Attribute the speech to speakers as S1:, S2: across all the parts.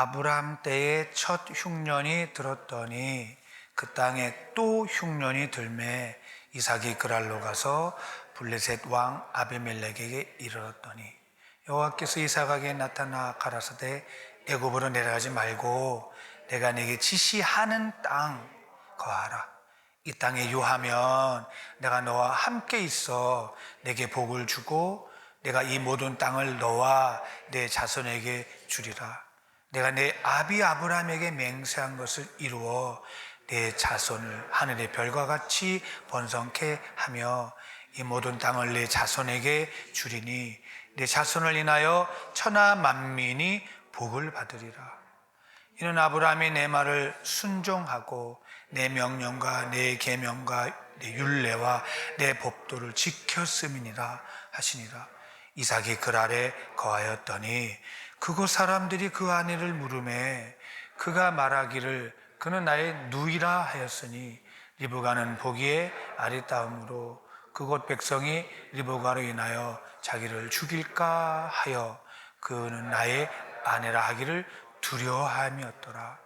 S1: 아브라함 때에 첫 흉년이 들었더니 그 땅에 또 흉년이 들매 이삭이 그랄로 가서 블레셋 왕 아비멜렉에게 이르렀더니 여호와께서 이삭에게 나타나 가라사대 애굽으로 내려가지 말고 내가 네게 지시하는 땅 거하라. 이 땅에 유하면 내가 너와 함께 있어 내게 복을 주고 내가 이 모든 땅을 너와 내 자손에게 주리라. 내가 내 아비 아브라함에게 맹세한 것을 이루어 내 자손을 하늘의 별과 같이 번성케 하며 이 모든 땅을 내 자손에게 주리니 내 자손을 인하여 천하 만민이 복을 받으리라. 이는 아브라함이 내 말을 순종하고 내 명령과 내 계명과 내 율례와 내 법도를 지켰음이니라 하시니라. 이삭이 그랄에 거하였더니 그곳 사람들이 그 아내를 물으매 그가 말하기를 그는 나의 누이라 하였으니 리브가는 보기에 아리따움으로 그곳 백성이 리브가로 인하여 자기를 죽일까 하여 그는 나의 아내라 하기를 두려워함이었더라.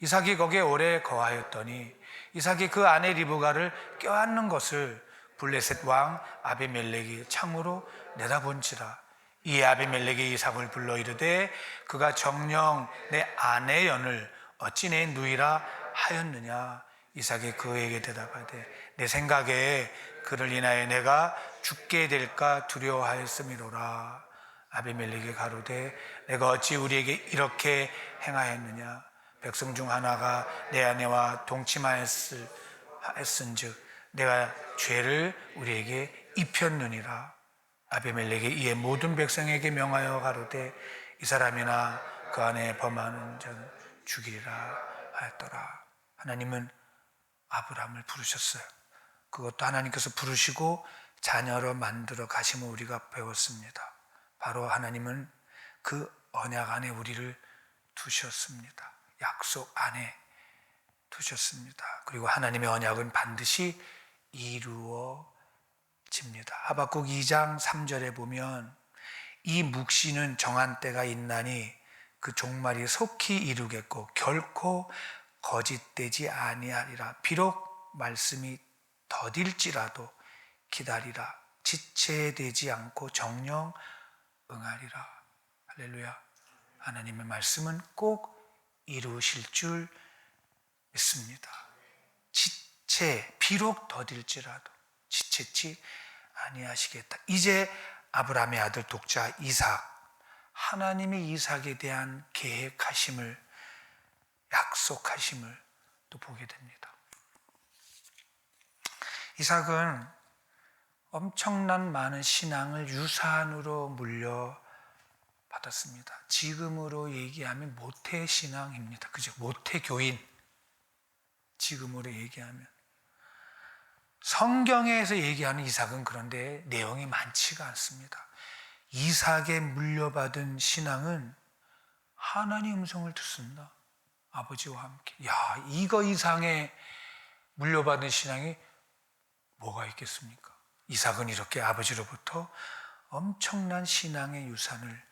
S1: 이삭이 거기에 오래 거하였더니 이삭이 그 아내 리브가를 껴안는 것을 블레셋 왕 아비멜렉이 창으로 내다본지라. 이에 아비멜렉이 이삭을 불러 이르되 그가 정녕 내 아내 연을 어찌 내 누이라 하였느냐. 이삭이 그에게 대답하되 내 생각에 그를 인하여 내가 죽게 될까 두려워하였음이로라. 아비멜렉이 가로되 내가 어찌 우리에게 이렇게 행하였느냐. 백성 중 하나가 내 아내와 동침하였은즉 내가 죄를 우리에게 입혔느니라. 아비멜렉이 이에 모든 백성에게 명하여 가로되 이 사람이나 그 안에 범하는 자는 죽이리라 하였더라. 하나님은 아브라함을 부르셨어요. 그것도 하나님께서 부르시고 자녀로 만들어 가심을 우리가 배웠습니다. 바로 하나님은 그 언약 안에 우리를 두셨습니다. 약속 안에 두셨습니다. 그리고 하나님의 언약은 반드시 이루어집니다. 하박국 2장 3절에 보면 이 묵시는 정한 때가 있나니 그 종말이 속히 이루겠고 결코 거짓되지 아니하리라. 비록 말씀이 더딜지라도 기다리라. 지체되지 않고 정령 응하리라. 할렐루야. 하나님의 말씀은 꼭 이루실 줄 믿습니다. 비록 더딜지라도 지체치 아니하시겠다. 이제 아브라함의 아들 독자 이삭, 하나님의 이삭에 대한 계획하심을, 약속하심을 또 보게 됩니다. 이삭은 엄청난 많은 신앙을 유산으로 물려받았습니다. 지금으로 얘기하면 모태신앙입니다. 그죠? 모태교인. 지금으로 얘기하면. 성경에서 얘기하는 이삭은 그런데 내용이 많지가 않습니다. 이삭에 물려받은 신앙은 하나님의 음성을 듣습니다. 아버지와 함께. 이거 이상의 물려받은 신앙이 뭐가 있겠습니까? 이삭은 이렇게 아버지로부터 엄청난 신앙의 유산을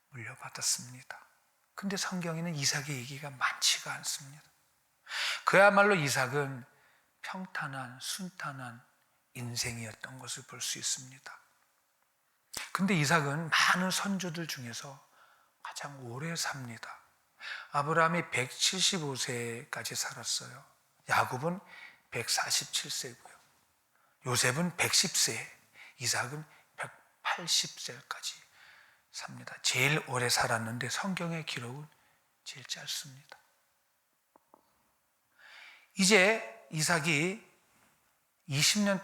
S1: 물려받았습니다. 근데 성경에는 이삭의 얘기가 많지가 않습니다. 그야말로 이삭은 평탄한, 순탄한 인생이었던 것을 볼 수 있습니다. 근데 이삭은 많은 선조들 중에서 가장 오래 삽니다. 아브라함이 175세까지 살았어요. 야곱은 147세고요. 요셉은 110세, 이삭은 180세까지 삽니다. 제일 오래 살았는데 성경의 기록은 제일 짧습니다. 이제 이삭이 20년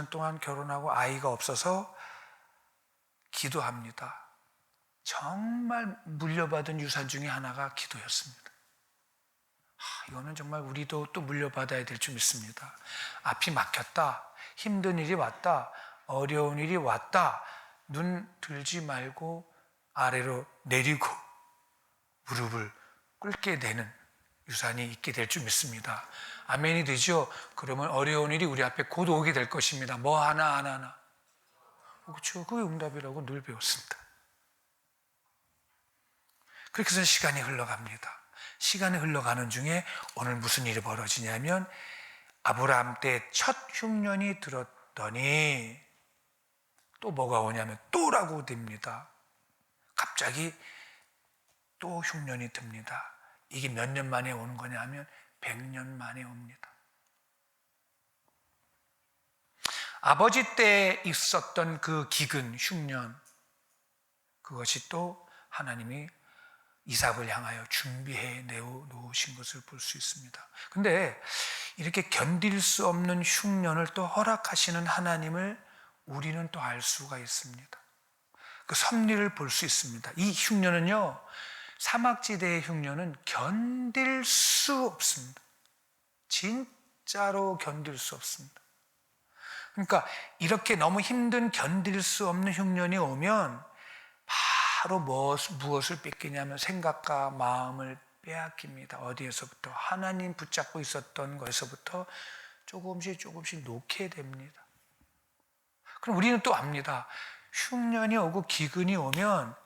S1: 동안 결혼하고 아이가 없어서 기도합니다. 정말 물려받은 유산 중에 하나가 기도였습니다. 이거는 정말 우리도 또 물려받아야 될 줄 믿습니다. 앞이 막혔다, 힘든 일이 왔다, 어려운 일이 왔다, 눈 들지 말고 아래로 내리고 무릎을 꿇게 되는 유산이 있게 될 줄 믿습니다. 아멘이 되죠? 그러면 어려운 일이 우리 앞에 곧 오게 될 것입니다. 뭐 하나. 그렇죠. 그게 응답이라고 늘 배웠습니다. 그렇게 해서 시간이 흘러갑니다. 시간이 흘러가는 중에 오늘 무슨 일이 벌어지냐면 아브라함 때 첫 흉년이 들었더니 또 뭐가 오냐면 또라고 됩니다. 갑자기 또 흉년이 듭니다. 이게 몇 년 만에 오는 거냐 하면 100년 만에 옵니다. 아버지 때 있었던 그 기근, 흉년, 그것이 또 하나님이 이삭을 향하여 준비해 놓으신 것을 볼 수 있습니다. 근데 이렇게 견딜 수 없는 흉년을 또 허락하시는 하나님을 우리는 또 알 수가 있습니다. 그 섭리를 볼 수 있습니다. 이 흉년은요, 사막지대의 흉년은 견딜 수 없습니다. 진짜로 견딜 수 없습니다. 그러니까 이렇게 너무 힘든 견딜 수 없는 흉년이 오면 바로 무엇을 뺏기냐면 생각과 마음을 빼앗깁니다. 어디에서부터? 하나님 붙잡고 있었던 것에서부터 조금씩 놓게 됩니다. 그럼 우리는 또 압니다. 흉년이 오고 기근이 오면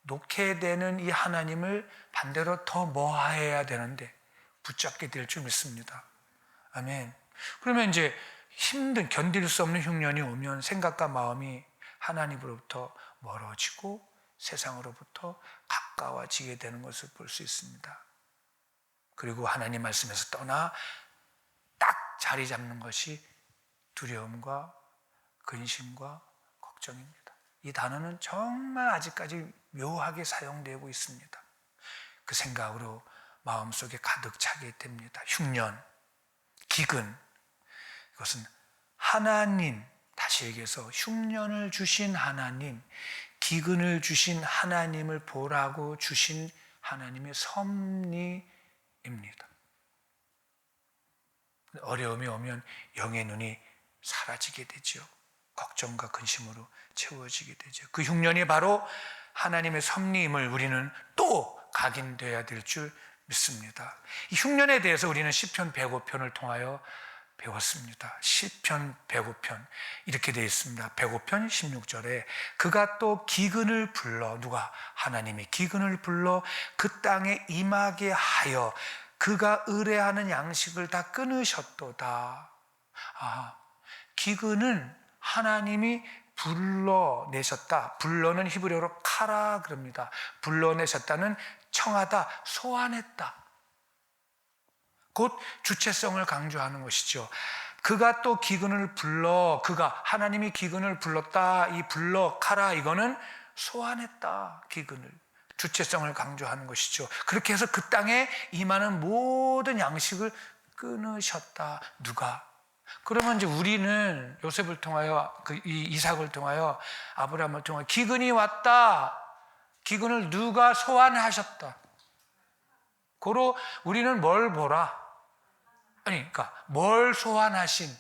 S1: 놓게 되는 이 하나님을 반대로 더 모아야 되는데 붙잡게 될 줄 믿습니다. 아멘. 그러면 이제 힘든 견딜 수 없는 흉년이 오면 생각과 마음이 하나님으로부터 멀어지고 세상으로부터 가까워지게 되는 것을 볼 수 있습니다. 그리고 하나님 말씀에서 떠나 딱 자리 잡는 것이 두려움과 근심과 걱정입니다. 이 단어는 정말 아직까지 묘하게 사용되고 있습니다. 그 생각으로 마음속에 가득 차게 됩니다. 흉년, 기근, 이것은 하나님, 다시 얘기해서 흉년을 주신 하나님, 기근을 주신 하나님을 보라고 주신 하나님의 섭리입니다. 어려움이 오면 영의 눈이 사라지게 되죠. 걱정과 근심으로 채워지게 되죠. 그 흉년이 바로 하나님의 섭리임을 우리는 또 각인되어야 될 줄 믿습니다. 이 흉년에 대해서 우리는 시편 105편을 통하여 배웠습니다. 시편 105편 이렇게 되어 있습니다. 105편 16절에 그가 또 기근을 불러, 누가? 하나님이 기근을 불러 그 땅에 임하게 하여 그가 의뢰하는 양식을 다 끊으셨도다. 기근은 하나님이 불러내셨다. 불러는 히브리어로 카라 그럽니다. 불러내셨다는 청하다, 소환했다. 곧 주체성을 강조하는 것이죠. 그가 또 기근을 불러, 그가 하나님이 기근을 불렀다. 이 불러 카라 이거는 소환했다. 기근을 주체성을 강조하는 것이죠. 그렇게 해서 그 땅에 임하는 모든 양식을 끊으셨다. 누가? 그러면 이제 우리는 요셉을 통하여 이 이삭을 통하여 아브라함을 통하여 기근이 왔다. 기근을 누가 소환하셨다. 고로 우리는 뭘 보라? 그러니까 뭘 소환하신?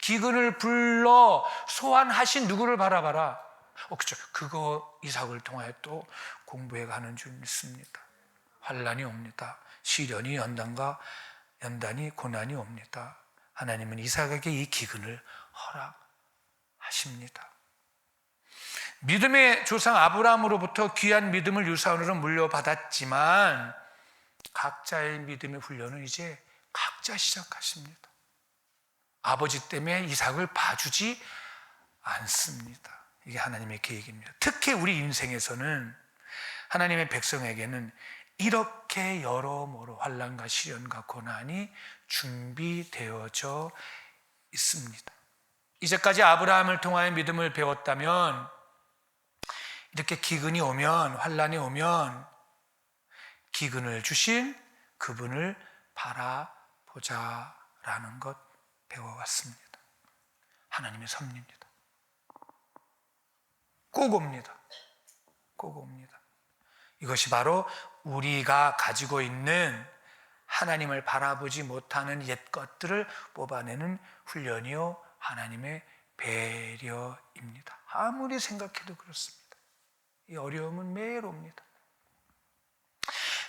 S1: 기근을 불러 소환하신 누구를 바라봐라. 그렇죠. 그거 이삭을 통하여 또 공부해 가는 줄 믿습니다. 환난이 옵니다. 시련이 연단이 고난이 옵니다. 하나님은 이삭에게 이 기근을 허락하십니다. 믿음의 조상 아브라함으로부터 귀한 믿음을 유산으로 물려받았지만 각자의 믿음의 훈련은 이제 각자 시작하십니다. 아버지 때문에 이삭을 봐주지 않습니다. 이게 하나님의 계획입니다. 특히 우리 인생에서는 하나님의 백성에게는 이렇게 여러모로 환난과 시련과 고난이 준비되어져 있습니다. 이제까지 아브라함을 통하여 믿음을 배웠다면 이렇게 기근이 오면, 환난이 오면 기근을 주신 그분을 바라보자라는 것 배워왔습니다. 하나님의 섭리입니다. 꼭 옵니다. 꼭 옵니다. 이것이 바로 우리가 가지고 있는 하나님을 바라보지 못하는 옛 것들을 뽑아내는 훈련이요 하나님의 배려입니다. 아무리 생각해도 그렇습니다. 이 어려움은 매일 옵니다.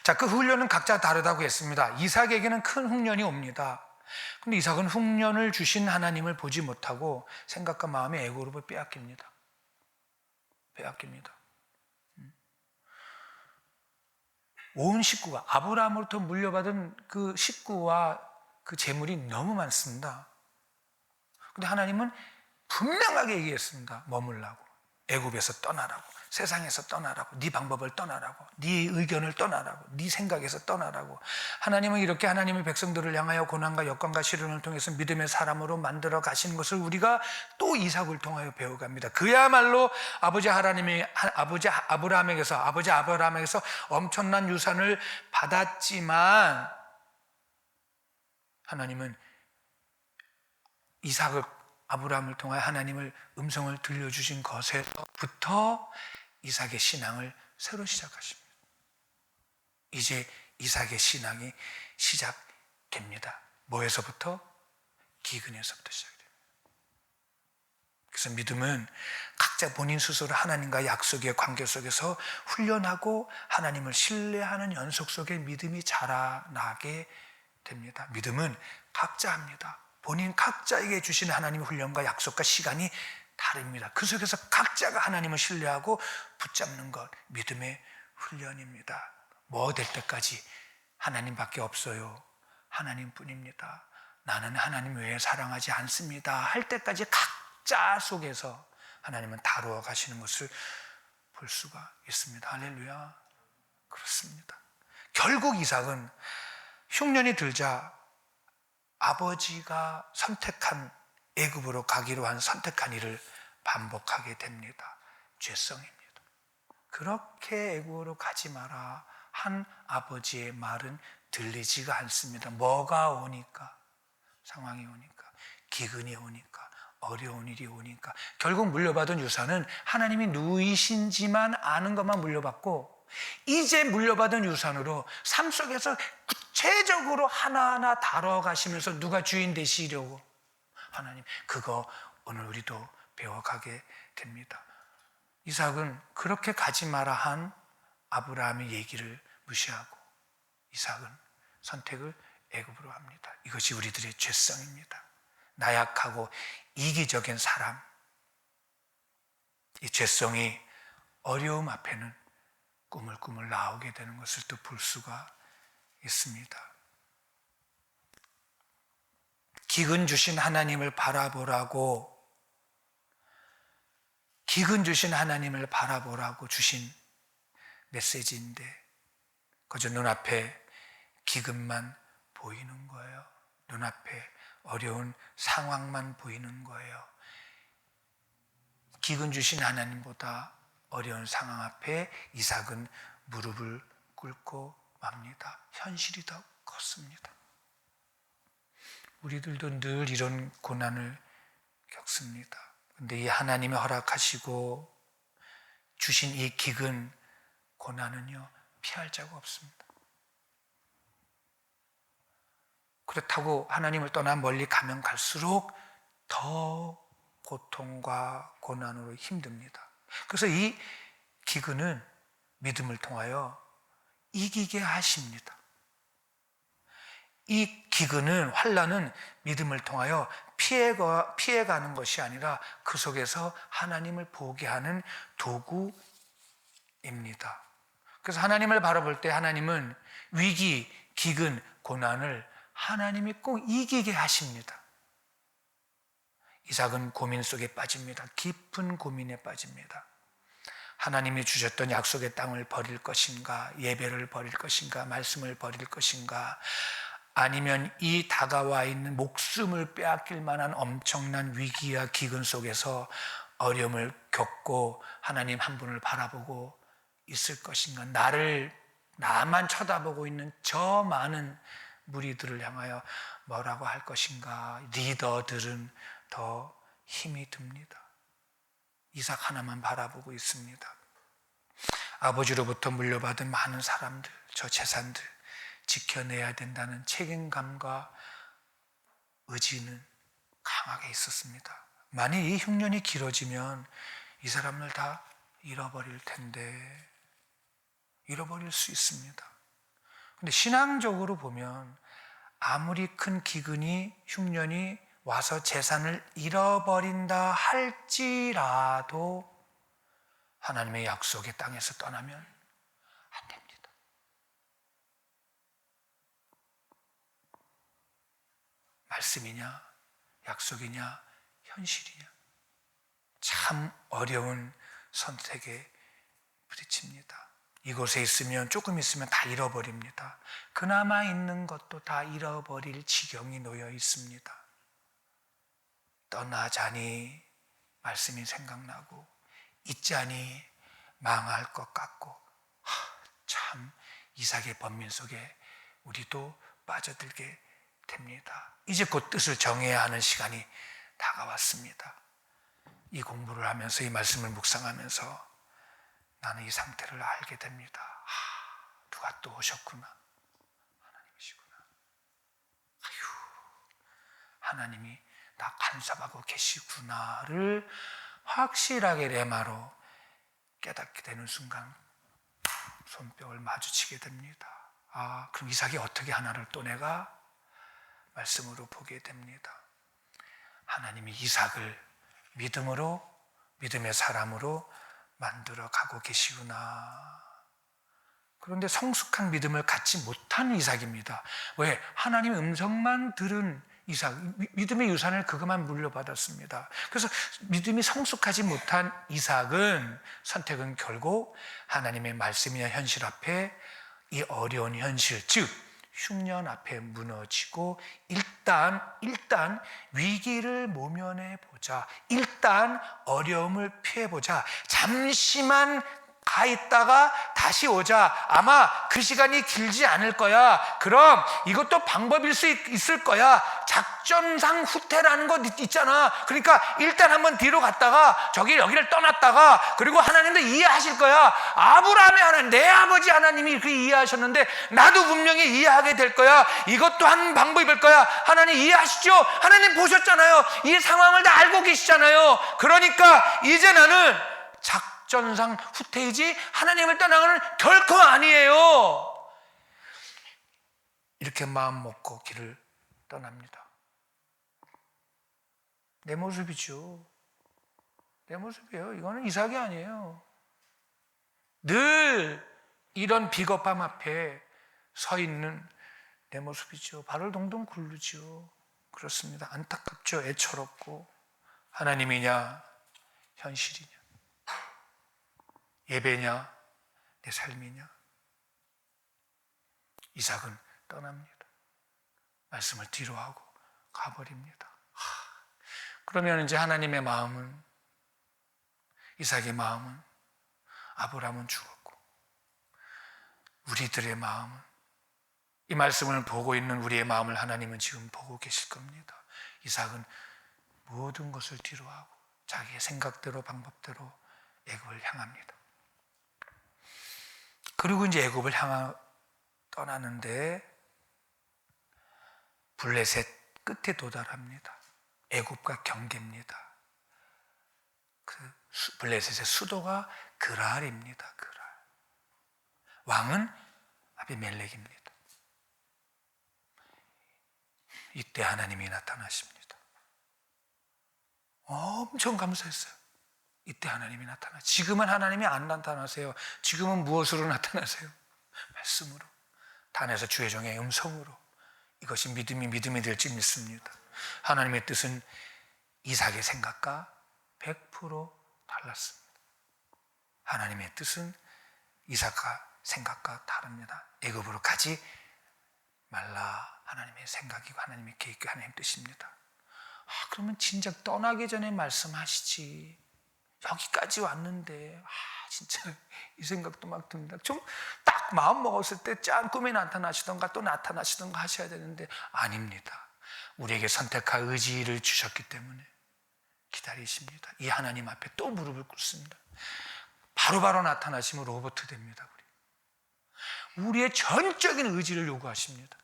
S1: 자, 그 훈련은 각자 다르다고 했습니다. 이삭에게는 큰 흉년이 옵니다. 근데 이삭은 흉년을 주신 하나님을 보지 못하고 생각과 마음의 애고로 빼앗깁니다. 온 식구가 아브라함으로부터 물려받은 그 식구와 그 재물이 너무 많습니다. 근데 하나님은 분명하게 얘기했습니다. 머물라고, 애굽에서 떠나라고, 세상에서 떠나라고, 네 방법을 떠나라고, 네 의견을 떠나라고, 네 생각에서 떠나라고. 하나님은 이렇게 하나님의 백성들을 향하여 고난과 역경과 시련을 통해서 믿음의 사람으로 만들어 가시는 것을 우리가 또 이삭을 통하여 배워갑니다. 그야말로 아버지 아브라함에게서 엄청난 유산을 받았지만 하나님은 이삭을, 아브라함을 통하여 하나님을 음성을 들려주신 것에부터 이삭의 신앙을 새로 시작하십니다. 이제 이삭의 신앙이 시작됩니다. 뭐에서부터? 기근에서부터 시작됩니다. 그래서 믿음은 각자 본인 스스로 하나님과 약속의 관계 속에서 훈련하고 하나님을 신뢰하는 연속 속에 믿음이 자라나게 됩니다. 믿음은 각자 합니다. 본인 각자에게 주신 하나님의 훈련과 약속과 시간이 다릅니다. 그 속에서 각자가 하나님을 신뢰하고 붙잡는 것, 믿음의 훈련입니다. 뭐 될 때까지 하나님밖에 없어요. 하나님뿐입니다. 나는 하나님 외에 사랑하지 않습니다. 할 때까지 각자 속에서 하나님은 다루어 가시는 것을 볼 수가 있습니다. 할렐루야. 그렇습니다. 결국 이삭은 흉년이 들자 아버지가 선택한, 애굽으로 가기로 한 선택한 일을 반복하게 됩니다. 죄성입니다. 그렇게 애굽으로 가지 마라 한 아버지의 말은 들리지가 않습니다. 뭐가 오니까, 상황이 오니까, 기근이 오니까, 어려운 일이 오니까. 결국 물려받은 유산은 하나님이 누이신지만 아는 것만 물려받고, 이제 물려받은 유산으로 삶 속에서 구체적으로 하나하나 다뤄가시면서 누가 주인 되시려고 하나님, 그거 오늘 우리도 배워가게 됩니다. 이삭은 그렇게 가지 마라 한 아브라함의 얘기를 무시하고 이삭은 선택을 애굽으로 합니다. 이것이 우리들의 죄성입니다. 나약하고 이기적인 사람, 이 죄성이 어려움 앞에는 꾸물꾸물 나오게 되는 것을 또 볼 수가 있습니다. 기근 주신 하나님을 바라보라고, 기근 주신 하나님을 바라보라고 주신 메시지인데 그저 눈앞에 기근만 보이는 거예요. 눈앞에 어려운 상황만 보이는 거예요. 기근 주신 하나님보다 어려운 상황 앞에 이삭은 무릎을 꿇고 맙니다. 현실이 더 컸습니다. 우리들도 늘 이런 고난을 겪습니다. 그런데 이 하나님이 허락하시고 주신 이 기근, 고난은요, 피할 자가 없습니다. 그렇다고 하나님을 떠나 멀리 가면 갈수록 더 고통과 고난으로 힘듭니다. 그래서 이 기근은 믿음을 통하여 이기게 하십니다. 이 기근은, 환난은 믿음을 통하여 피해가는 것이 아니라 그 속에서 하나님을 보게 하는 도구입니다. 그래서 하나님을 바라볼 때 하나님은 위기, 기근, 고난을 하나님이 꼭 이기게 하십니다. 이삭은 고민 속에 빠집니다. 깊은 고민에 빠집니다. 하나님이 주셨던 약속의 땅을 버릴 것인가, 예배를 버릴 것인가, 말씀을 버릴 것인가, 아니면 이 다가와 있는 목숨을 빼앗길 만한 엄청난 위기와 기근 속에서 어려움을 겪고 하나님 한 분을 바라보고 있을 것인가, 나만 쳐다보고 있는 저 많은 무리들을 향하여 뭐라고 할 것인가. 리더들은 더 힘이 듭니다. 이삭 하나만 바라보고 있습니다. 아버지로부터 물려받은 많은 사람들, 저 재산들 지켜내야 된다는 책임감과 의지는 강하게 있었습니다. 만약 이 흉년이 길어지면 이 사람을 다 잃어버릴 텐데, 잃어버릴 수 있습니다. 근데 신앙적으로 보면 아무리 큰 기근이, 흉년이 와서 재산을 잃어버린다 할지라도 하나님의 약속의 땅에서 떠나면 안 됩니다. 말씀이냐, 약속이냐, 현실이냐. 참 어려운 선택에 부딪힙니다. 이곳에 있으면 조금 있으면 다 잃어버립니다. 그나마 있는 것도 다 잃어버릴 지경이 놓여 있습니다. 떠나자니 말씀이 생각나고 있자니 망할 것 같고 참 이삭의 번민 속에 우리도 빠져들게 됩니다. 이제 곧 뜻을 정해야 하는 시간이 다가왔습니다. 이 공부를 하면서 이 말씀을 묵상하면서 나는 이 상태를 알게 됩니다. 누가 또 오셨구나. 하나님이시구나. 하나님이 나 간섭하고 계시구나를 확실하게 레마로 깨닫게 되는 순간 손뼉을 마주치게 됩니다. 그럼 이삭이 어떻게 하나를 또 내가 말씀으로 보게 됩니다. 하나님이 이삭을 믿음으로, 믿음의 사람으로 만들어 가고 계시구나. 그런데 성숙한 믿음을 갖지 못한 이삭입니다. 왜? 하나님의 음성만 들은 이삭, 믿음의 유산을 그것만 물려받았습니다. 그래서 믿음이 성숙하지 못한 이삭은 선택은 결국 하나님의 말씀이나 현실 앞에 이 어려운 현실, 즉 흉년 앞에 무너지고 일단 위기를 모면해 보자. 일단 어려움을 피해 보자. 잠시만 가 있다가 다시 오자. 아마 그 시간이 길지 않을 거야. 그럼 이것도 방법일 수 있을 거야. 작전상 후퇴라는 거 있잖아. 그러니까 일단 한번 뒤로 갔다가 여기를 떠났다가 그리고 하나님도 이해하실 거야. 아브라함의 하나님, 내 아버지 하나님이 그렇게 이해하셨는데 나도 분명히 이해하게 될 거야. 이것도 한 방법일 거야. 하나님 이해하시죠? 하나님 보셨잖아요. 이 상황을 다 알고 계시잖아요. 그러니까 이제 나는 작전상 후퇴이지 하나님을 떠나가는 결코 아니에요. 이렇게 마음 먹고 길을 떠납니다. 내 모습이죠. 내 모습이에요. 이거는 이삭이 아니에요. 늘 이런 비겁함 앞에 서 있는 내 모습이죠. 발을 동동 굴르죠. 그렇습니다. 안타깝죠. 애처롭고. 하나님이냐 현실이냐, 예배냐 내 삶이냐. 이삭은 떠납니다. 말씀을 뒤로 하고 가버립니다. 그러면 이제 하나님의 마음은, 이삭의 마음은, 아브라함은 죽었고 우리들의 마음은, 이 말씀을 보고 있는 우리의 마음을 하나님은 지금 보고 계실 겁니다. 이삭은 모든 것을 뒤로 하고 자기의 생각대로 방법대로 애굽을 향합니다. 그리고 이제 애굽을 향하 떠나는데 블레셋 끝에 도달합니다. 애굽과 경계입니다. 그 블레셋의 수도가 그랄입니다. 그랄. 왕은 아비멜렉입니다. 이때 하나님이 나타나십니다. 엄청 감사했어요. 이때 하나님이 나타나. 지금은 하나님이 안 나타나세요. 지금은 무엇으로 나타나세요? 말씀으로. 단에서 주의 종의 음성으로. 이것이 믿음이 될지 믿습니다. 하나님의 뜻은 이삭의 생각과 100% 달랐습니다. 하나님의 뜻은 이삭과 생각과 다릅니다. 애굽으로 가지 말라. 하나님의 생각이고 하나님의 계획이고 하나님의 뜻입니다. 그러면 진작 떠나기 전에 말씀하시지. 여기까지 왔는데 진짜 이 생각도 막 듭니다. 좀 딱 마음 먹었을 때 짠 꿈에 나타나시던가 또 나타나시던가 하셔야 되는데 아닙니다. 우리에게 선택할 의지를 주셨기 때문에 기다리십니다. 이 하나님 앞에 또 무릎을 꿇습니다. 바로바로 나타나시면 로봇 됩니다. 우리의 전적인 의지를 요구하십니다.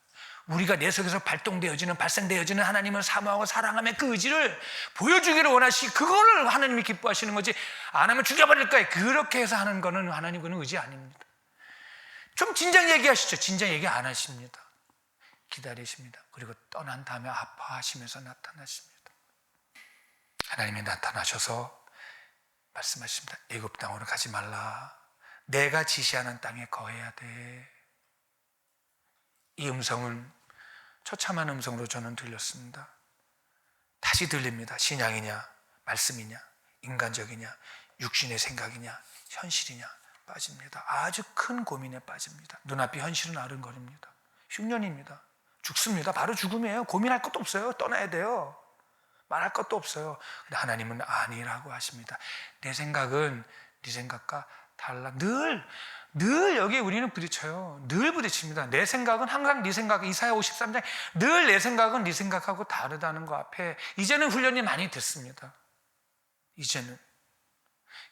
S1: 우리가 내 속에서 발생되어지는 하나님을 사모하고 사랑하며 그 의지를 보여주기를 원하시, 그거를 하나님이 기뻐하시는 거지. 안 하면 죽여버릴 거예요. 그렇게 해서 하는 거는 하나님 그는 의지 아닙니다. 좀 진작 얘기하시죠. 진작 얘기 안 하십니다. 기다리십니다. 그리고 떠난 다음에 아파하시면서 나타나십니다. 하나님이 나타나셔서 말씀하십니다. 애굽 땅으로 가지 말라. 내가 지시하는 땅에 거해야 돼. 이 음성은 처참한 음성으로 저는 들렸습니다. 다시 들립니다. 신앙이냐, 말씀이냐, 인간적이냐, 육신의 생각이냐, 현실이냐 빠집니다. 아주 큰 고민에 빠집니다. 눈앞이 현실은 아른거립니다. 흉년입니다. 죽습니다. 바로 죽음이에요. 고민할 것도 없어요. 떠나야 돼요. 말할 것도 없어요. 근데 하나님은 아니라고 하십니다. 내 생각은 네 생각과 달라. 늘 여기에 우리는 부딪혀요. 늘 부딪힙니다. 내 생각은 항상 네 생각. 이사야 53장 늘 내 생각은 네 생각하고 다르다는 거 앞에 이제는 훈련이 많이 됐습니다. 이제는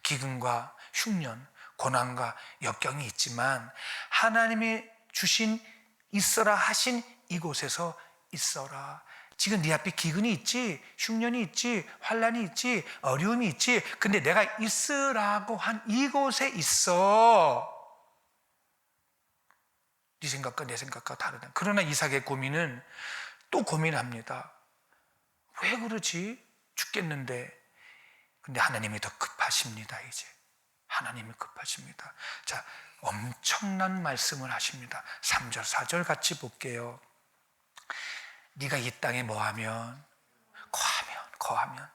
S1: 기근과 흉년, 고난과 역경이 있지만 하나님이 주신 있어라 하신 이곳에서 있어라. 지금 네 앞에 기근이 있지, 흉년이 있지, 환란이 있지, 어려움이 있지. 근데 내가 있으라고 한 이곳에 있어. 네 생각과 내 생각과 다르다. 그러나 이삭의 고민은 또 고민합니다. 왜 그러지? 죽겠는데. 근데 하나님이 더 급하십니다. 이제 하나님이 급하십니다. 자, 엄청난 말씀을 하십니다. 3절 4절 같이 볼게요. 네가 이 땅에 뭐하면 거하면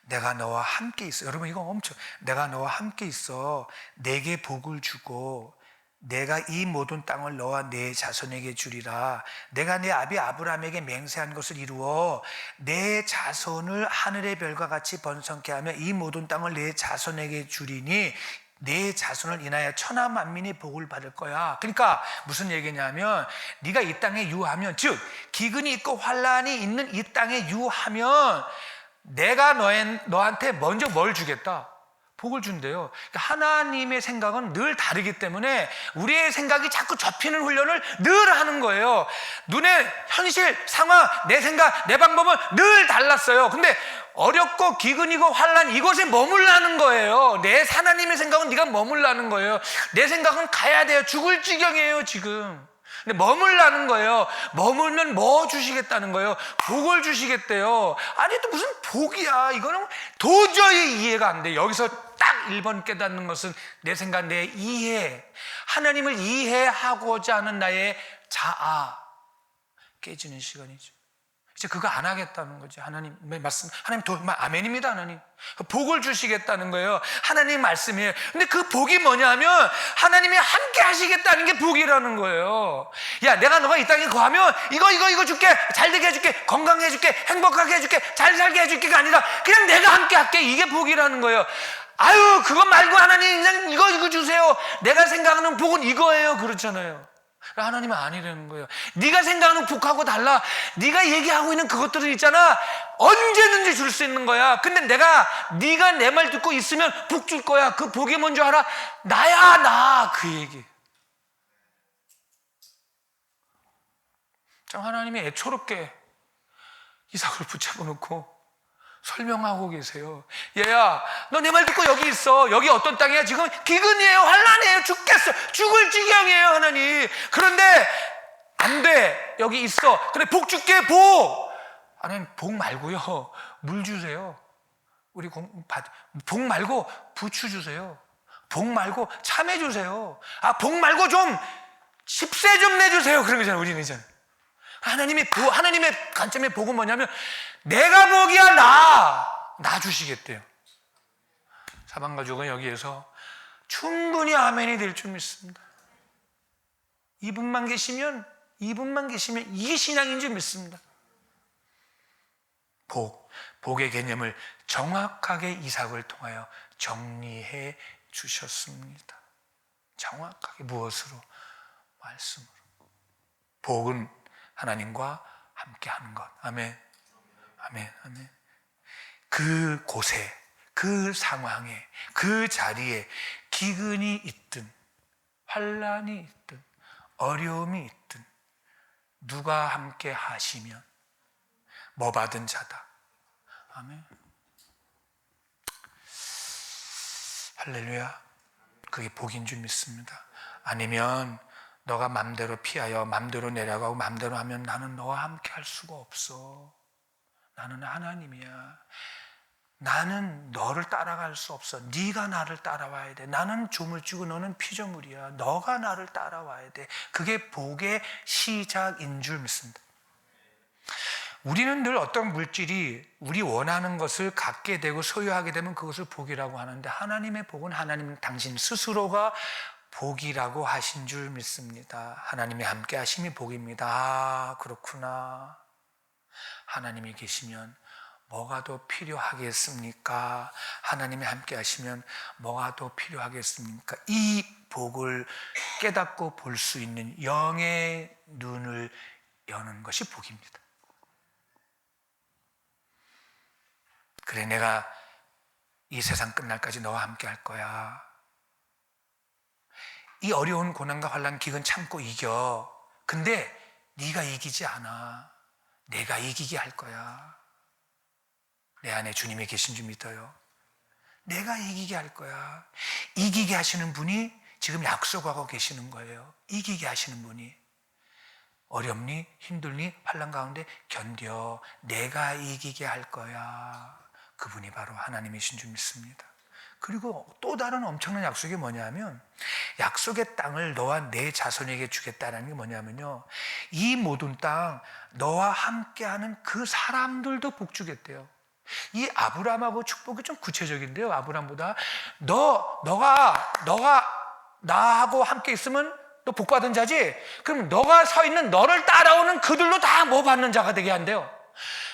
S1: 내가 너와 함께 있어. 여러분 이거 엄청, 내가 너와 함께 있어 내게 복을 주고 내가 이 모든 땅을 너와 내 자손에게 주리라. 내가 내 아비 아브라함에게 맹세한 것을 이루어 내 자손을 하늘의 별과 같이 번성케 하며 이 모든 땅을 내 자손에게 주리니 내 자손을 인하여 천하 만민이 복을 받을 거야. 그러니까 무슨 얘기냐면 네가 이 땅에 유하면, 즉 기근이 있고 환란이 있는 이 땅에 유하면 내가 너한테 먼저 뭘 주겠다? 복을 준대요. 그러니까 하나님의 생각은 늘 다르기 때문에 우리의 생각이 자꾸 접히는 훈련을 늘 하는 거예요. 눈에 현실, 상황, 내 생각, 내 방법은 늘 달랐어요. 근데 어렵고 기근이고 환란 이곳에 머물라는 거예요. 내 하나님의 생각은 네가 머물라는 거예요. 내 생각은 가야 돼요. 죽을 지경이에요 지금. 근데 머물라는 거예요. 머물면 뭐 주시겠다는 거예요? 복을 주시겠대요. 아니 또 무슨 복이야. 이거는 도저히 이해가 안 돼. 여기서 딱 1번 깨닫는 것은 내 생각, 내 이해, 하나님을 이해하고자 하는 나의 자아 깨지는 시간이죠. 이제 그거 안 하겠다는 거죠. 하나님의 말씀, 하나님 아멘입니다. 하나님 복을 주시겠다는 거예요. 하나님 말씀이에요. 근데 그 복이 뭐냐면 하나님이 함께 하시겠다는 게 복이라는 거예요. 야, 내가 너가 이 땅에 거하면 이거 줄게, 잘 되게 해줄게, 건강해 줄게, 행복하게 해줄게, 잘 살게 해줄게가 아니라 그냥 내가 함께 할게. 이게 복이라는 거예요. 아유, 그거 말고 하나님 그냥 이거 주세요. 내가 생각하는 복은 이거예요. 그렇잖아요. 하나님은 아니라는 거예요. 네가 생각하는 복하고 달라. 네가 얘기하고 있는 그것들은 있잖아, 언제든지 줄 수 있는 거야. 근데 네가 내 말 듣고 있으면 복 줄 거야. 그 복이 뭔지 알아? 나야, 나. 그 얘기. 참 하나님이 애초롭게 이삭을 붙잡아 놓고 설명하고 계세요. 얘야, 너 내 말 듣고 여기 있어. 여기 어떤 땅이야? 지금 기근이에요, 환란이에요, 죽겠어, 죽을 지경이에요 하나님. 그런데 안 돼, 여기 있어. 그래, 복 줄게. 복. 하나님 복 말고요, 물 주세요. 우리 복 말고 부추 주세요. 복 말고 참해 주세요. 복 말고 좀 10세 좀 내주세요. 그런 거잖아요. 우리는 이제 하나님의 관점의 복은 뭐냐면 내가 복이야. 나 주시겠대요. 사방가족은 여기에서 충분히 아멘이 될 줄 믿습니다. 이분만 계시면 이게 신앙인 줄 믿습니다. 복의 개념을 정확하게 이삭을 통하여 정리해 주셨습니다. 정확하게 무엇으로? 말씀으로. 복은 하나님과 함께 하는 것. 아멘. 아멘. 아멘. 그 곳에, 그 상황에, 그 자리에 기근이 있든 환란이 있든 어려움이 있든 누가 함께 하시면 뭐 받은 자다. 아멘. 할렐루야. 그게 복인 줄 믿습니다. 아니면 너가 맘대로 피하여 맘대로 내려가고 맘대로 하면 나는 너와 함께 할 수가 없어. 나는 하나님이야. 나는 너를 따라갈 수 없어. 네가 나를 따라와야 돼. 나는 조물주고 너는 피조물이야. 너가 나를 따라와야 돼. 그게 복의 시작인 줄 믿습니다. 우리는 늘 어떤 물질이 우리 원하는 것을 갖게 되고 소유하게 되면 그것을 복이라고 하는데, 하나님의 복은 하나님 당신 스스로가 복이라고 하신 줄 믿습니다. 하나님이 함께 하심이 복입니다. 아, 그렇구나. 하나님이 계시면 뭐가 더 필요하겠습니까? 하나님이 함께 하시면 뭐가 더 필요하겠습니까? 이 복을 깨닫고 볼 수 있는 영의 눈을 여는 것이 복입니다. 그래, 내가 이 세상 끝날까지 너와 함께 할 거야. 이 어려운 고난과 환난 기근 참고 이겨. 근데 네가 이기지 않아. 내가 이기게 할 거야. 내 안에 주님이 계신 줄 믿어요. 내가 이기게 할 거야. 이기게 하시는 분이 지금 약속하고 계시는 거예요. 이기게 하시는 분이. 어렵니? 힘들니? 환난 가운데 견뎌. 내가 이기게 할 거야. 그분이 바로 하나님이신 줄 믿습니다. 그리고 또 다른 엄청난 약속이 뭐냐면, 약속의 땅을 너와 내 자손에게 주겠다는 게 뭐냐면요, 이 모든 땅 너와 함께하는 그 사람들도 복 주겠대요. 이 아브라함하고 축복이 좀 구체적인데요. 아브라함보다 너가 나하고 함께 있으면 너 복 받은 자지. 그럼 너가 서 있는 너를 따라오는 그들로 다 뭐 받는 자가 되게 한대요.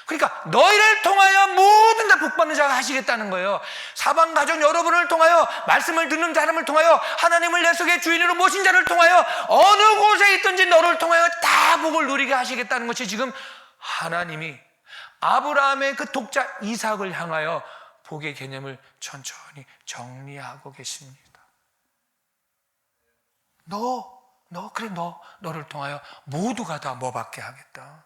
S1: 그러니까 너희를 통하여 모든 다 복받는 자가 하시겠다는 거예요. 사방 가족 여러분을 통하여, 말씀을 듣는 사람을 통하여, 하나님을 내 속에 주인으로 모신 자를 통하여, 어느 곳에 있든지 너를 통하여 다 복을 누리게 하시겠다는 것이 지금 하나님이 아브라함의 그 독자 이삭을 향하여 복의 개념을 천천히 정리하고 계십니다. 너를 통하여 모두가 다 뭐 받게 하겠다.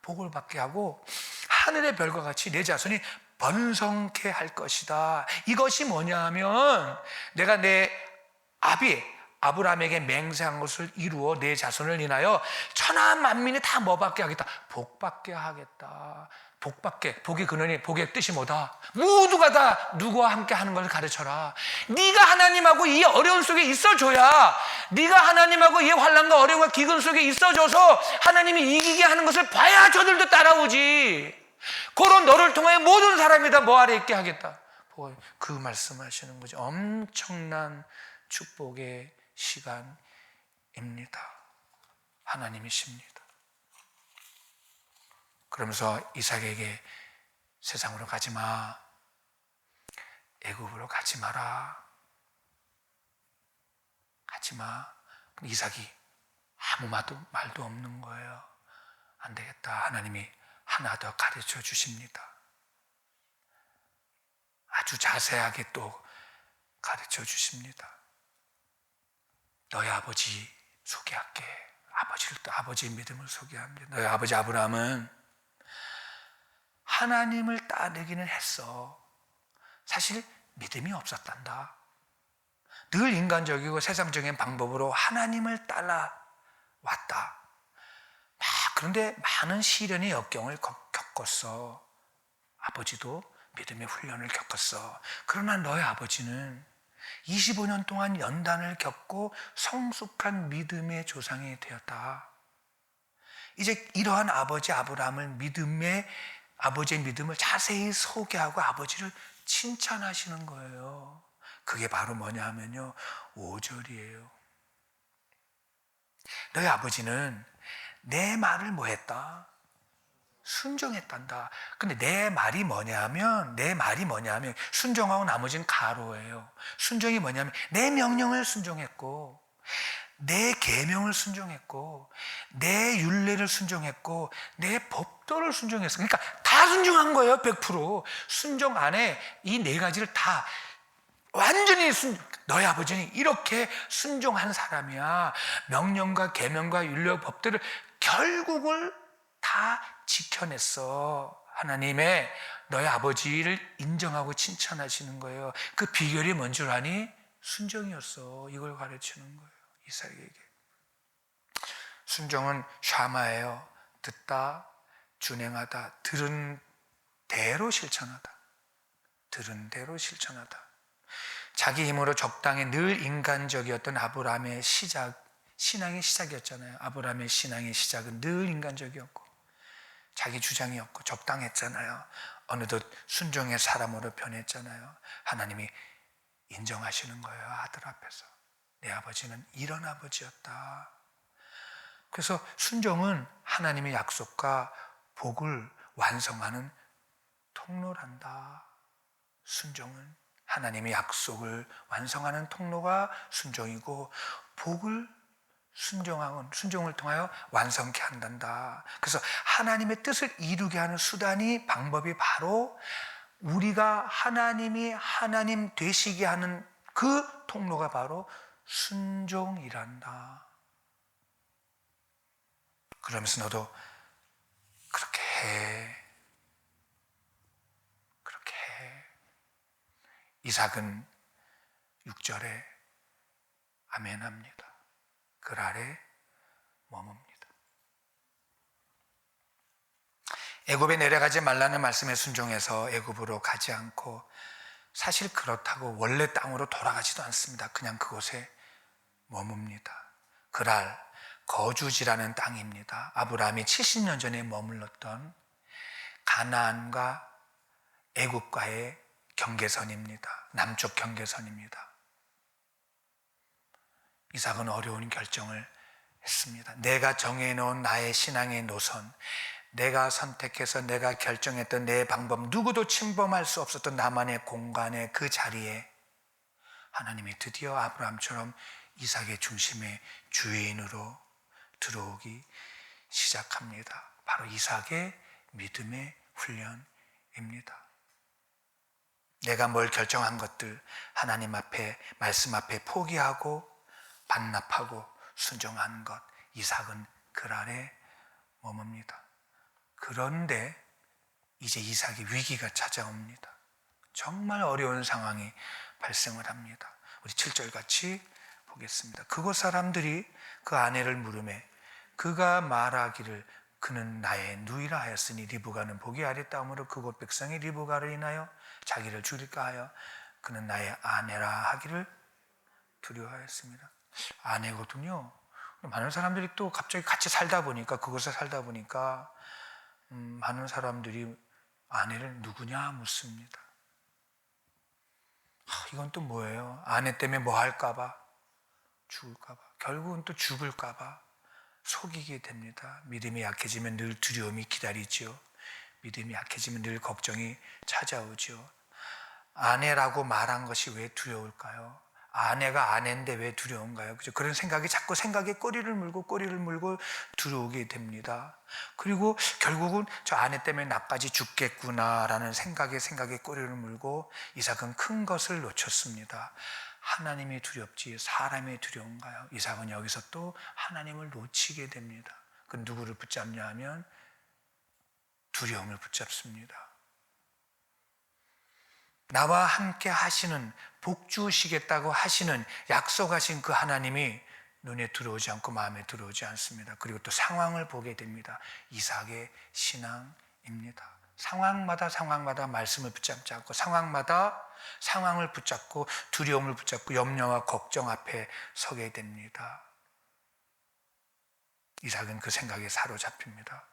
S1: 복을 받게 하고 하늘의 별과 같이 내 자손이 번성케 할 것이다. 이것이 뭐냐 하면, 내가 내 아브라함에게 맹세한 것을 이루어 내 자손을 인하여 천하 만민이 다 뭐 받게 하겠다. 복 받게 하겠다. 복의 근원이, 복의 뜻이 뭐다? 모두가 다 누구와 함께 하는 걸 가르쳐라. 네가 하나님하고 이 어려운 속에 있어줘야, 네가 하나님하고 이 환난과 어려움과 기근 속에 있어줘서 하나님이 이기게 하는 것을 봐야 저들도 따라오지. 그런 너를 통하여 모든 사람이 다 뭐 아래 있게 하겠다. 그 말씀하시는 거죠. 엄청난 축복의 시간입니다. 하나님이십니다. 그러면서 이삭에게 세상으로 가지 마, 애굽으로 가지 마라, 가지 마. 이삭이 아무 말도 없는 거예요. 안 되겠다. 하나님이 하나 더 가르쳐 주십니다. 아주 자세하게 또 가르쳐 주십니다. 너희 아버지 소개할게. 아버지의 믿음을 소개합니다. 너희 아버지 아브라함은 하나님을 따르기는 했어. 사실 믿음이 없었단다. 늘 인간적이고 세상적인 방법으로 하나님을 따라왔다. 그런데 많은 시련의 역경을 겪었어. 아버지도 믿음의 훈련을 겪었어. 그러나 너희 아버지는 25년 동안 연단을 겪고 성숙한 믿음의 조상이 되었다. 이제 이러한 아버지 아브라함을 아버지의 믿음을 자세히 소개하고 아버지를 칭찬하시는 거예요. 그게 바로 뭐냐 하면요, 5절이에요. 너희 아버지는 내 말을 뭐 했다? 순종했단다. 근데 내 말이 뭐냐면 순종하고 나머지는 가로예요. 순종이 뭐냐면 내 명령을 순종했고, 내 계명을 순종했고, 내 율례를 순종했고, 내 법도를 순종했어. 그러니까 다 순종한 거예요. 100%. 순종 안에 이 네 가지를 다 완전히 너희 아버지는 이렇게 순종한 사람이야. 명령과 계명과 율례와 법들을 결국을 다 지켜냈어. 하나님의 너희 아버지를 인정하고 칭찬하시는 거예요. 그 비결이 뭔 줄 아니? 순종이었어. 이걸 가르치는 거예요, 이삭에게. 순종은 샤마예요. 듣다, 준행하다, 들은 대로 실천하다. 들은 대로 실천하다. 자기 힘으로 적당히 늘 인간적이었던 아브라함의 신앙의 시작이었잖아요. 아브라함의 신앙의 시작은 늘 인간적이었고, 자기 주장이 없고 적당했잖아요. 어느덧 순종의 사람으로 변했잖아요. 하나님이 인정하시는 거예요. 아들 앞에서. 내 아버지는 이런 아버지였다. 그래서 순종은 하나님의 약속과 복을 완성하는 통로란다. 순종은 하나님의 약속을 완성하는 통로가 순종이고, 복을 순종을 통하여 완성케 한단다. 그래서 하나님의 뜻을 이루게 하는 수단이, 방법이 바로 우리가 하나님이 하나님 되시게 하는 그 통로가 바로 순종이란다. 그러면서 너도 그렇게 해. 그렇게 해. 이삭은 6절에 아멘합니다. 그 아래 머뭅니다. 애굽에 내려가지 말라는 말씀에 순종해서 애굽으로 가지 않고, 사실 그렇다고 원래 땅으로 돌아가지도 않습니다. 그냥 그곳에 머뭅니다. 그랄, 거주지라는 땅입니다. 아브라함이 70년 전에 머물렀던 가나안과 애굽과의 경계선입니다. 남쪽 경계선입니다. 이삭은 어려운 결정을 했습니다. 내가 정해놓은 나의 신앙의 노선, 내가 선택해서 내가 결정했던 내 방법, 누구도 침범할 수 없었던 나만의 공간의 그 자리에 하나님이 드디어 아브라함처럼 이삭의 중심의 주인으로 들어오기 시작합니다. 바로 이삭의 믿음의 훈련입니다. 내가 뭘 결정한 것들 하나님 앞에, 말씀 앞에 포기하고 반납하고 순종하는 것, 이삭은 그 아래 머뭅니다. 그런데 이제 이삭의 위기가 찾아옵니다. 정말 어려운 상황이 발생을 합니다. 우리 7절 같이 보겠습니다. 그곳 사람들이 그 아내를 물으매 그가 말하기를 그는 나의 누이라 하였으니 리브가는 보기 아랬다므로 그곳 백성이 리브가를 인하여 자기를 죽일까 하여 그는 나의 아내라 하기를 두려워하였습니다. 아내거든요. 많은 사람들이 또 갑자기 같이 살다 보니까, 그곳에 살다 보니까 많은 사람들이 아내를 누구냐 묻습니다. 이건 또 뭐예요? 아내 때문에 뭐 할까봐, 죽을까봐, 결국은 또 죽을까봐 속이게 됩니다. 믿음이 약해지면 늘 두려움이 기다리죠. 믿음이 약해지면 늘 걱정이 찾아오죠. 아내라고 말한 것이 왜 두려울까요? 아내가 아내인데 왜 두려운가요? 그죠? 그런 생각이 자꾸 생각에 꼬리를 물고 들어오게 됩니다. 그리고 결국은 저 아내 때문에 나까지 죽겠구나라는 생각에 꼬리를 물고 이삭은 큰 것을 놓쳤습니다. 하나님이 두렵지 사람이 두려운가요? 이삭은 여기서 또 하나님을 놓치게 됩니다. 그 누구를 붙잡냐 하면 두려움을 붙잡습니다. 나와 함께 하시는, 복 주시겠다고 하시는, 약속하신 그 하나님이 눈에 들어오지 않고 마음에 들어오지 않습니다. 그리고 또 상황을 보게 됩니다. 이삭의 신앙입니다. 상황마다 말씀을 붙잡지 않고, 상황마다 상황을 붙잡고 두려움을 붙잡고 염려와 걱정 앞에 서게 됩니다. 이삭은 그 생각에 사로잡힙니다.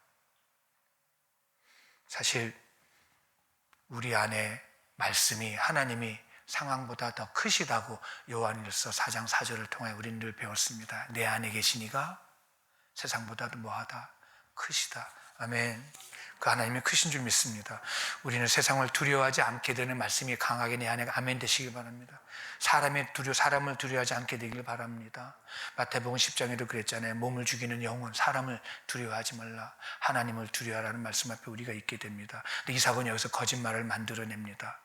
S1: 사실 우리 안에 말씀이, 하나님이 상황보다 더 크시다고 요한일서 4장 4절을 통해 우리는 늘 배웠습니다. 내 안에 계시니가 세상보다도 뭐하다? 크시다. 아멘. 그 하나님이 크신 줄 믿습니다. 우리는 세상을 두려워하지 않게 되는 말씀이 강하게 내 안에 아멘 되시길 바랍니다. 사람을 두려워하지 않게 되길 바랍니다. 마태복음 10장에도 그랬잖아요. 몸을 죽이는 영혼, 사람을 두려워하지 말라. 하나님을 두려워하라는 말씀 앞에 우리가 있게 됩니다. 근데 이삭은 여기서 거짓말을 만들어냅니다.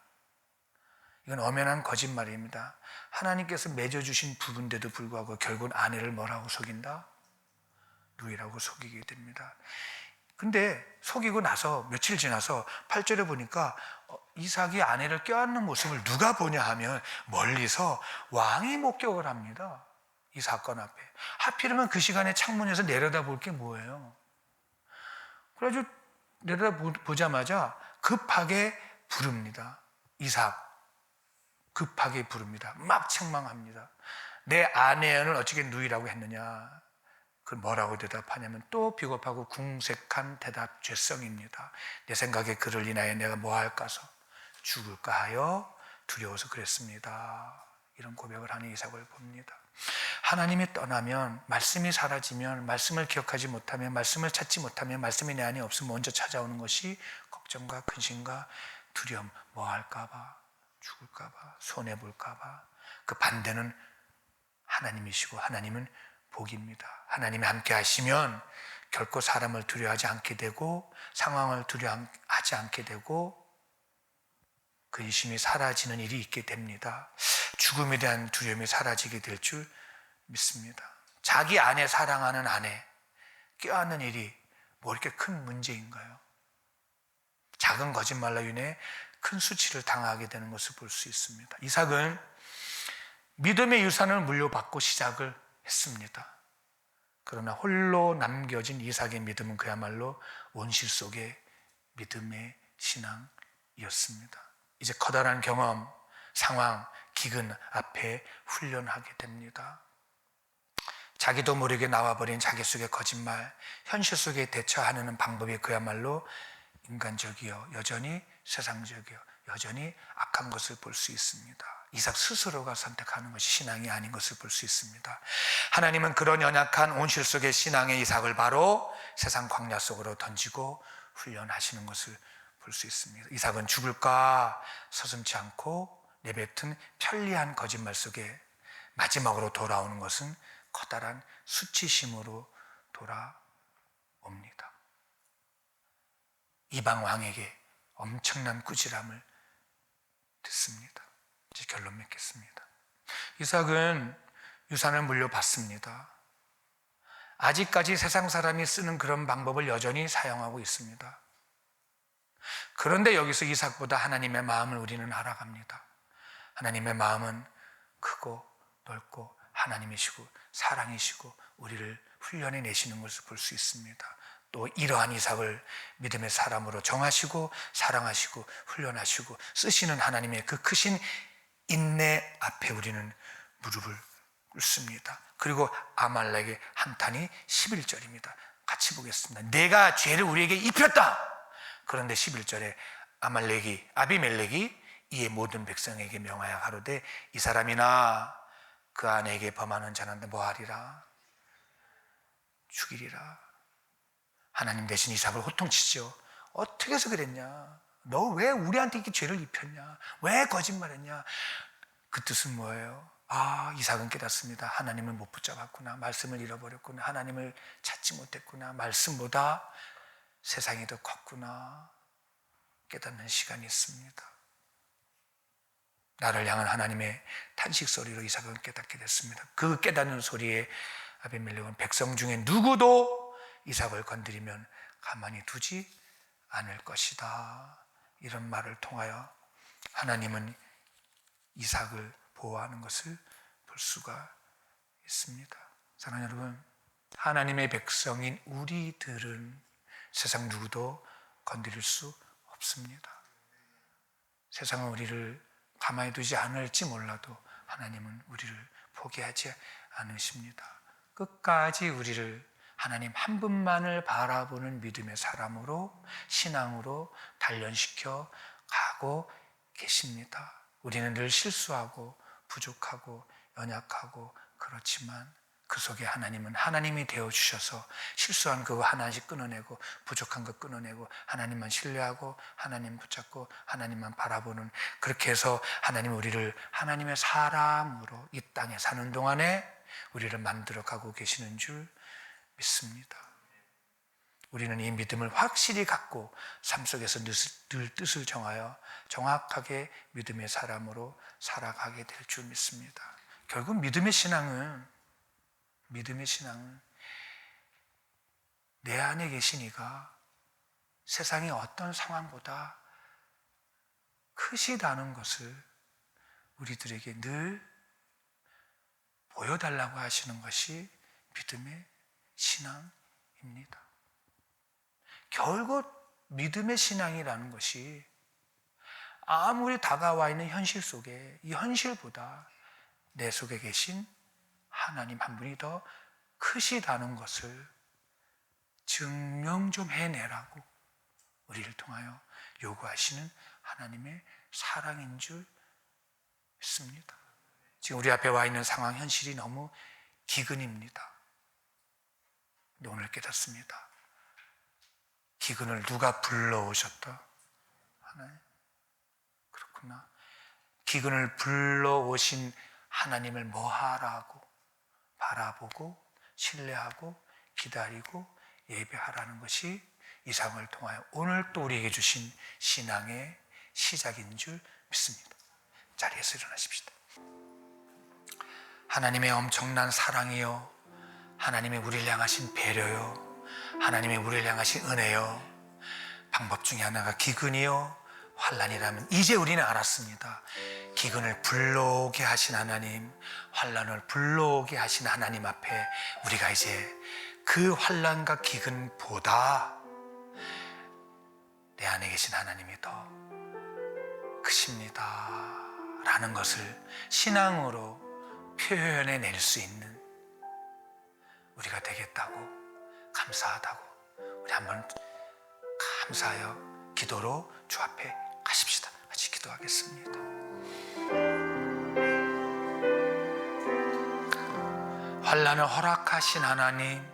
S1: 이건 엄연한 거짓말입니다. 하나님께서 맺어주신 부분인데도 불구하고 결국은 아내를 뭐라고 속인다? 누이라고 속이게 됩니다. 근데 속이고 나서 며칠 지나서 8절에 보니까 이삭이 아내를 껴안는 모습을 누가 보냐 하면 멀리서 왕이 목격을 합니다. 이 사건 앞에. 하필이면 그 시간에 창문에서 내려다볼 게 뭐예요? 그래가지고 내려다보자마자 급하게 부릅니다. 이삭. 급하게 부릅니다. 막 책망합니다. 내 아내를 어떻게 누이라고 했느냐. 그 뭐라고 대답하냐면 또 비겁하고 궁색한 대답 죄성입니다. 내 생각에 그를 인하여 내가 뭐 할까서 죽을까 하여 두려워서 그랬습니다. 이런 고백을 하는 이삭을 봅니다. 하나님이 떠나면, 말씀이 사라지면, 말씀을 기억하지 못하면, 말씀을 찾지 못하면, 말씀이 내 안에 없으면 먼저 찾아오는 것이 걱정과 근심과 두려움, 뭐 할까 봐, 죽을까 봐, 손해볼까 봐. 그 반대는 하나님이시고 하나님은 복입니다. 하나님이 함께 하시면 결코 사람을 두려워하지 않게 되고 상황을 두려워하지 않게 되고 근심이 사라지는 일이 있게 됩니다. 죽음에 대한 두려움이 사라지게 될 줄 믿습니다. 자기 아내 사랑하는 아내 껴안는 일이 뭐 이렇게 큰 문제인가요? 작은 거짓말로 인해 큰 수치를 당하게 되는 것을 볼 수 있습니다. 이삭은 믿음의 유산을 물려받고 시작을 했습니다. 그러나 홀로 남겨진 이삭의 믿음은 그야말로 온실 속의 믿음의 신앙이었습니다. 이제 커다란 경험, 상황, 기근 앞에 훈련하게 됩니다. 자기도 모르게 나와버린 자기 속의 거짓말, 현실 속에 대처하는 방법이 그야말로 인간적이요, 여전히 세상적이요, 여전히 악한 것을 볼 수 있습니다. 이삭 스스로가 선택하는 것이 신앙이 아닌 것을 볼 수 있습니다. 하나님은 그런 연약한 온실 속의 신앙의 이삭을 바로 세상 광야 속으로 던지고 훈련하시는 것을 볼 수 있습니다. 이삭은 죽을까 서슴지 않고 내뱉은 편리한 거짓말 속에 마지막으로 돌아오는 것은 커다란 수치심으로 돌아옵니다. 이방 왕에게 엄청난 꾸지람을 듣습니다. 이제 결론 맺겠습니다. 이삭은 유산을 물려받습니다. 아직까지 세상 사람이 쓰는 그런 방법을 여전히 사용하고 있습니다. 그런데 여기서 이삭보다 하나님의 마음을 우리는 알아갑니다. 하나님의 마음은 크고 넓고 하나님이시고 사랑이시고 우리를 훈련해 내시는 것을 볼 수 있습니다. 또 이러한 이삭을 믿음의 사람으로 정하시고 사랑하시고 훈련하시고 쓰시는 하나님의 그 크신 인내 앞에 우리는 무릎을 꿇습니다. 그리고 아말렉의 한탄이 11절입니다. 같이 보겠습니다. 내가 죄를 우리에게 입혔다. 그런데 11절에 아비멜렉이 이에 모든 백성에게 명하여 가로되 이 사람이나 그 아내에게 범하는 자는 뭐하리라? 죽이리라. 하나님 대신 이삭을 호통치죠. 어떻게 해서 그랬냐? 너 왜 우리한테 이렇게 죄를 입혔냐? 왜 거짓말했냐? 그 뜻은 뭐예요? 이삭은 깨닫습니다. 하나님을 못 붙잡았구나. 말씀을 잃어버렸구나. 하나님을 찾지 못했구나. 말씀보다 세상이 더 컸구나. 깨닫는 시간이 있습니다. 나를 향한 하나님의 탄식 소리로 이삭은 깨닫게 됐습니다. 그 깨닫는 소리에 아비멜렉은 백성 중에 누구도 이삭을 건드리면 가만히 두지 않을 것이다. 이런 말을 통하여 하나님은 이삭을 보호하는 것을 볼 수가 있습니다. 사랑하는 여러분, 하나님의 백성인 우리들은 세상 누구도 건드릴 수 없습니다. 세상은 우리를 가만히 두지 않을지 몰라도 하나님은 우리를 포기하지 않으십니다. 끝까지 우리를 하나님 한 분만을 바라보는 믿음의 사람으로, 신앙으로 단련시켜 가고 계십니다. 우리는 늘 실수하고 부족하고 연약하고 그렇지만 그 속에 하나님은 하나님이 되어주셔서 실수한 그거 하나씩 끊어내고 부족한 거 끊어내고 하나님만 신뢰하고 하나님 붙잡고 하나님만 바라보는, 그렇게 해서 하나님 우리를 하나님의 사람으로 이 땅에 사는 동안에 우리를 만들어 가고 계시는 줄 믿습니다. 우리는 이 믿음을 확실히 갖고 삶 속에서 늘 뜻을 정하여 정확하게 믿음의 사람으로 살아가게 될 줄 믿습니다. 결국 믿음의 신앙은 내 안에 계신 이가 세상의 어떤 상황보다 크시다는 것을 우리들에게 늘 보여달라고 하시는 것이 믿음의 신앙입니다. 결국 믿음의 신앙이라는 것이 아무리 다가와 있는 현실 속에 이 현실보다 내 속에 계신 하나님 한 분이 더 크시다는 것을 증명 좀 해내라고 우리를 통하여 요구하시는 하나님의 사랑인 줄 믿습니다. 지금 우리 앞에 와 있는 상황 현실이 너무 기근입니다. 근데 오늘 깨닫습니다. 기근을 누가 불러오셨다? 하나님. 그렇구나. 기근을 불러오신 하나님을 뭐하라고 바라보고 신뢰하고 기다리고 예배하라는 것이 이 상을 통하여 오늘 또 우리에게 주신 신앙의 시작인 줄 믿습니다. 자리에서 일어나십시다. 하나님의 엄청난 사랑이요, 하나님의 우리를 향하신 배려요, 하나님의 우리를 향하신 은혜요, 방법 중에 하나가 기근이요 환난이라면 이제 우리는 알았습니다. 기근을 불러오게 하신 하나님, 환난을 불러오게 하신 하나님 앞에 우리가 이제 그 환난과 기근보다 내 안에 계신 하나님이 더 크십니다 라는 것을 신앙으로 표현해낼 수 있는 우리가 되겠다고, 감사하다고 우리 한번 감사하여 기도로 주 앞에 가십시다. 같이 기도하겠습니다. 환난을 허락하신 하나님,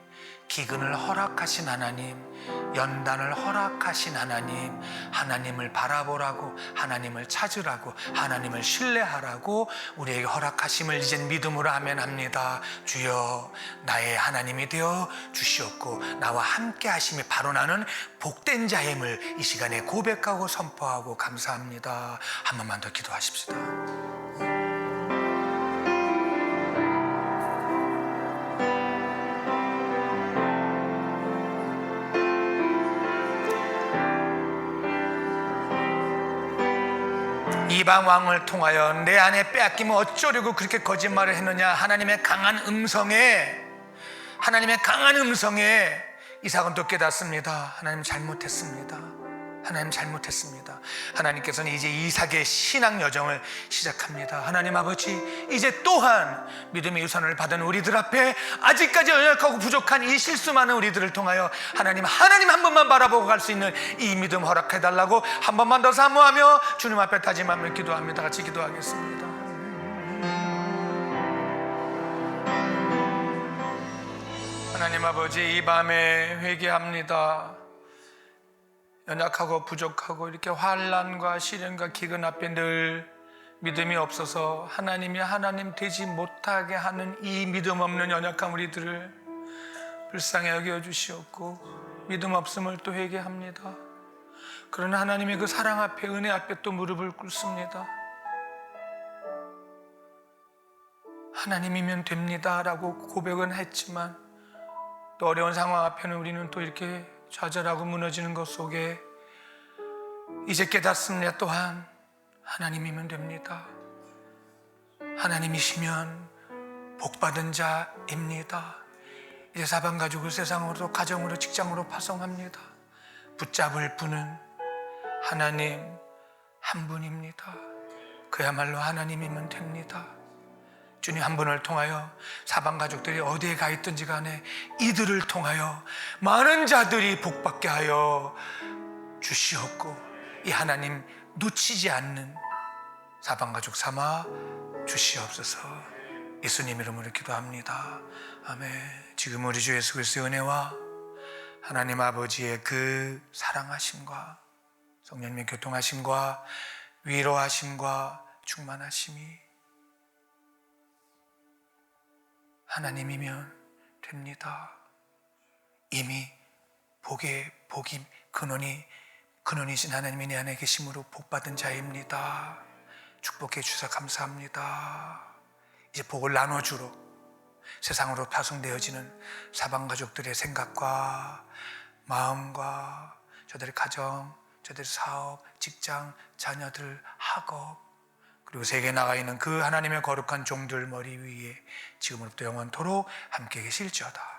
S1: 기근을 허락하신 하나님, 연단을 허락하신 하나님, 하나님을 바라보라고, 하나님을 찾으라고, 하나님을 신뢰하라고 우리에게 허락하심을 이젠 믿음으로 아멘합니다. 주여, 나의 하나님이 되어 주시옵고 나와 함께 하심이 바로 나는 복된 자임을 이 시간에 고백하고 선포하고 감사합니다. 한 번만 더 기도하십시다. 이방 왕을 통하여 내 안에 빼앗기면 어쩌려고 그렇게 거짓말을 했느냐. 하나님의 강한 음성에 이삭은 또 깨닫습니다. 하나님 잘못했습니다. 하나님 잘못했습니다. 하나님께서는 이제 이삭의 신앙 여정을 시작합니다. 하나님 아버지, 이제 또한 믿음의 유산을 받은 우리들 앞에 아직까지 연약하고 부족한 이 실수 많은 우리들을 통하여 하나님 한 번만 바라보고 갈 수 있는 이 믿음 허락해달라고 한 번만 더 사모하며 주님 앞에 다짐하며 기도합니다. 같이 기도하겠습니다. 하나님 아버지, 이 밤에 회개합니다. 연약하고 부족하고 이렇게 환난과 시련과 기근 앞에 늘 믿음이 없어서 하나님이 하나님 되지 못하게 하는 이 믿음 없는 연약한 우리들을 불쌍히 여겨주시옵고 믿음 없음을 또 회개합니다. 그러나 하나님의 그 사랑 앞에, 은혜 앞에 또 무릎을 꿇습니다. 하나님이면 됩니다 라고 고백은 했지만 또 어려운 상황 앞에는 우리는 또 이렇게 좌절하고 무너지는 것 속에 이제 깨닫습니다. 또한 하나님이면 됩니다. 하나님이시면 복받은 자입니다. 이제 사방가족을 세상으로, 가정으로, 직장으로 파송합니다. 붙잡을 분은 하나님 한 분입니다. 그야말로 하나님이면 됩니다. 주님 한 분을 통하여 사방가족들이 어디에 가 있든지 간에 이들을 통하여 많은 자들이 복받게 하여 주시옵고 이 하나님 놓치지 않는 사방가족 삼아 주시옵소서. 예수님 이름으로 기도합니다. 아멘. 지금 우리 주 예수 그리스도의 은혜와 하나님 아버지의 그 사랑하심과 성령님의 교통하심과 위로하심과 충만하심이 하나님이면 됩니다. 이미 복의 복임 근원이신 하나님이 내 안에 계심으로 복받은 자입니다. 축복해 주셔서 감사합니다. 이제 복을 나눠주러 세상으로 파송되어지는 사방가족들의 생각과 마음과 저들의 가정, 저들의 사업, 직장, 자녀들, 학업, 그리고 세계에 나가 있는 그 하나님의 거룩한 종들 머리 위에 지금으로부터 영원토록 함께 계실지어다.